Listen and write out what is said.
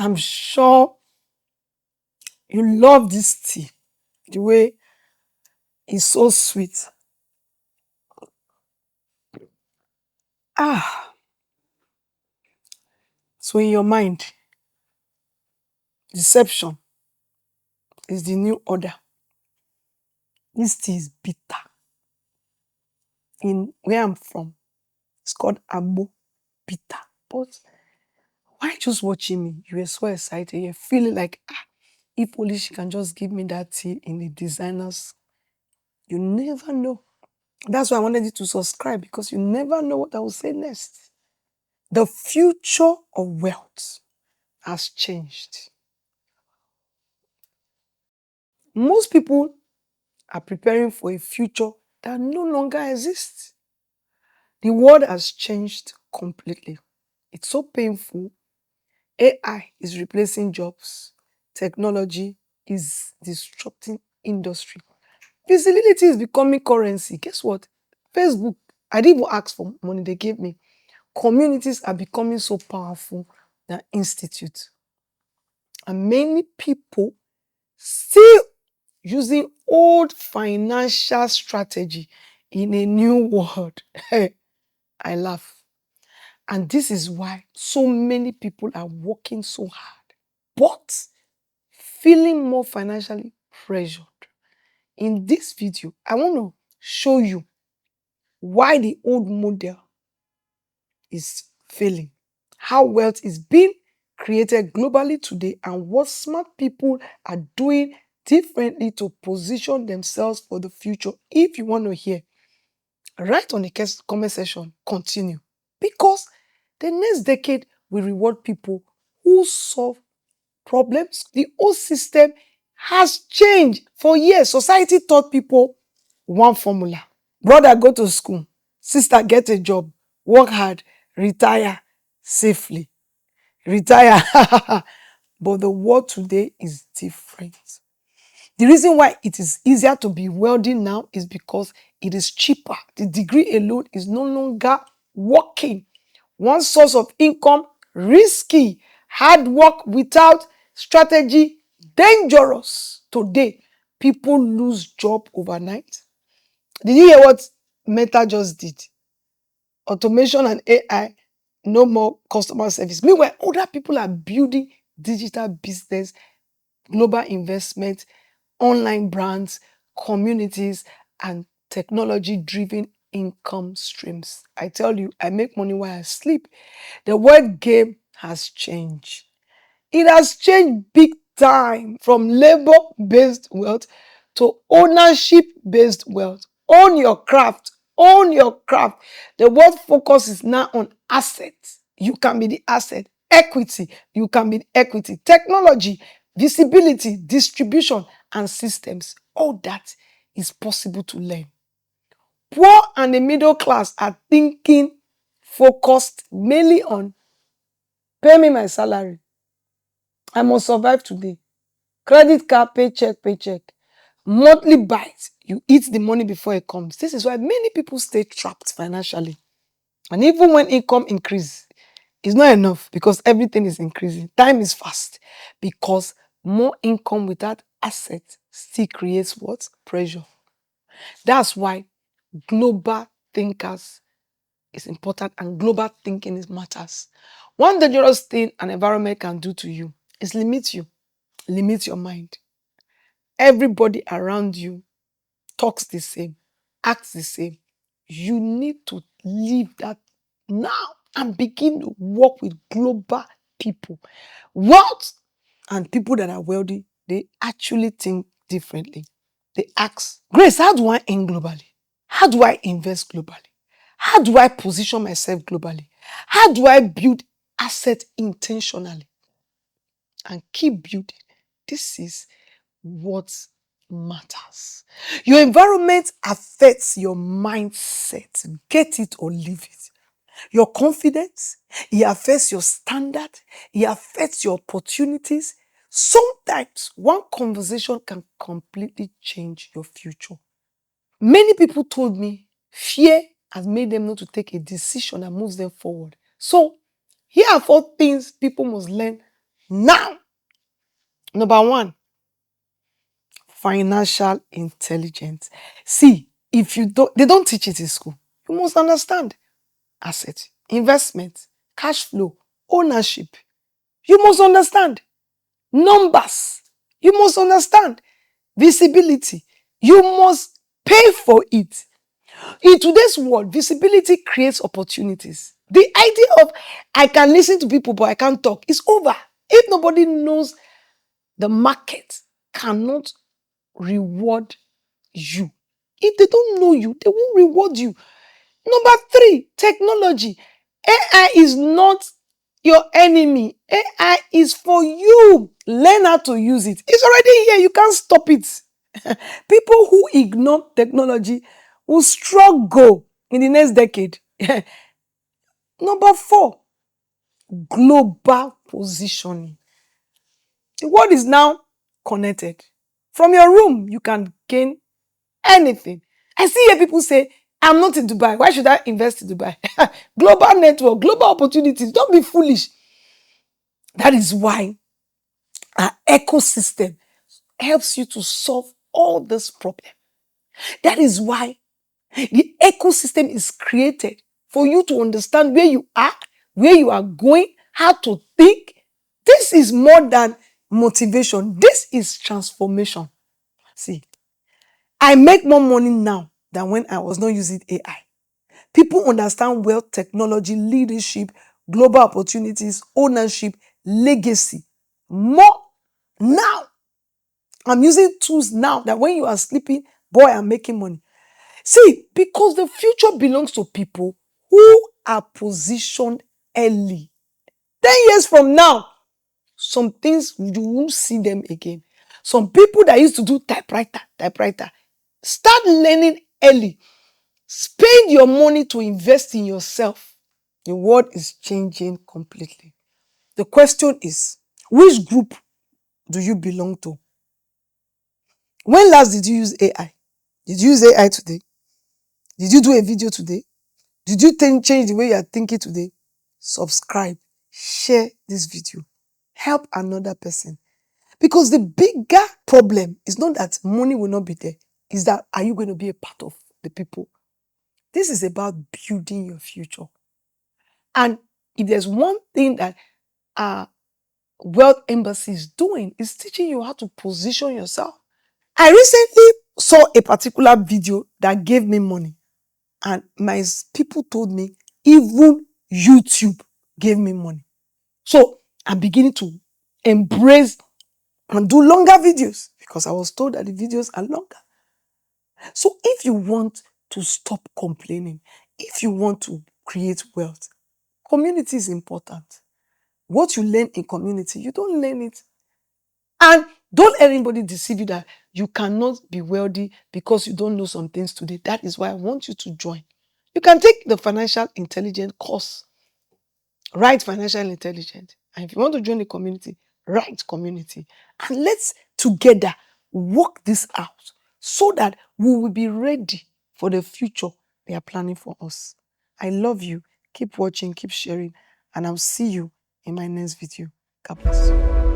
I'm sure you love this tea, the way it's so sweet. So in your mind, deception is the new order. This tea is bitter. In where I'm from, it's called Agbo, bitter. But why just watching me? You were so excited. You're feeling like, if only she can just give me that tea in the designers. You never know. That's why I wanted you to subscribe, because you never know what I will say next. The future of wealth has changed. Most people are preparing for a future that no longer exists. The world has changed completely. It's so painful. AI is replacing jobs. Technology is disrupting industry. Visibility is becoming currency. Guess what? Facebook, I didn't even ask for money, they gave me. Communities are becoming so powerful than institutes. And many people still using old financial strategy in a new world. I laugh. And this is why so many people are working so hard, but feeling more financially pressured. In this video, I want to show you why the old model is failing, how wealth is being created globally today, and what smart people are doing differently to position themselves for the future. If you want to hear, write on the comment section, continue. Because the next decade will reward people who solve problems. The old system has changed. For years, society taught people one formula. Brother, go to school. Sister, get a job. Work hard. Retire safely. Retire. But the world today is different. The reason why it is easier to be wealthy now is because it is cheaper. The degree alone is no longer working. One source of income, risky. Hard work without strategy, dangerous. Today, people lose job overnight. Did you hear what Meta just did? Automation and AI, no more customer service. Meanwhile, other people are building digital business, global investment, online brands, communities, and technology-driven income streams. I tell you, I make money while I sleep. The word game has changed. It has changed big time from labor-based wealth to ownership-based wealth. Own your craft. Own your craft. The world focus is now on assets. You can be the asset. Equity. You can be the equity. Technology, visibility, distribution, and systems. All that is possible to learn. Poor and the middle class are thinking focused mainly on pay me my salary. I must survive today. Credit card, paycheck. Monthly bites. You eat the money before it comes. This is why many people stay trapped financially. And even when income increases, it's not enough because everything is increasing. Time is fast because more income without assets still creates what? Pressure. That's why global thinkers is important and global thinking matters. One dangerous thing an environment can do to you is limit you, limit your mind. Everybody around you talks the same, acts the same. You need to leave that now and begin to work with global people. Wealth and people that are wealthy, they actually think differently. They ask, Grace, how do I earn globally? How do I invest globally? How do I position myself globally? How do I build assets intentionally? And keep building. This is what matters. Your environment affects your mindset. Get it or leave it. Your confidence, it affects your standard, it affects your opportunities. Sometimes one conversation can completely change your future. Many people told me fear has made them not to take a decision that moves them forward. So here are 4 things people must learn Now, number one, financial intelligence. See, if you don't, they don't teach it in school. You must understand asset, investment, cash flow, ownership. You must understand numbers. You must understand visibility. You must pay for it. In today's world, visibility creates opportunities. The idea of I can listen to people but I can't talk is over. If nobody knows, the market cannot reward you. If they don't know you, they won't reward you. Number three, technology. AI is not your enemy. AI is for you. Learn how to use it. It's already here. You can't stop it. People who ignore technology will struggle in the next decade. Number four, global positioning. The world is now connected. From your room, you can gain anything. I see here people say, I'm not in Dubai. Why should I invest in Dubai? Global network, global opportunities. Don't be foolish. That is why our ecosystem helps you to solve all this problem. That is why the ecosystem is created for you to understand where you are going, how to think. This is more than motivation. This is transformation. See, I make more money now than when I was not using AI. People understand wealth, technology, leadership, global opportunities, ownership, legacy more now. I'm using tools now that when you are sleeping, boy, I'm making money. See, because the future belongs to people who are positioned early. 10 years from now, some things you won't see them again. Some people that used to do typewriter, start learning early. Spend your money to invest in yourself. The world is changing completely. The question is, which group do you belong to? When last did you use AI? Did you use AI today? Did you do a video today? Did you change the way you are thinking today? Subscribe, share this video, help another person. Because the bigger problem is not that money will not be there, is that are you going to be a part of the people? This is about building your future. And if there's one thing that our Wealth Embassy is doing, is teaching you how to position yourself. I recently saw a particular video that gave me money. And my people told me, even YouTube gave me money. So I'm beginning to embrace and do longer videos because I was told that the videos are longer. So if you want to stop complaining, if you want to create wealth, community is important. What you learn in community, you don't learn it. And don't let anybody deceive you that you cannot be wealthy because you don't know some things today. That is why I want you to join. You can take the financial intelligence course. Write financial intelligence. And if you want to join the community, write community. And let's together work this out so that we will be ready for the future they are planning for us. I love you. Keep watching, keep sharing, and I'll see you in my next video. God bless you.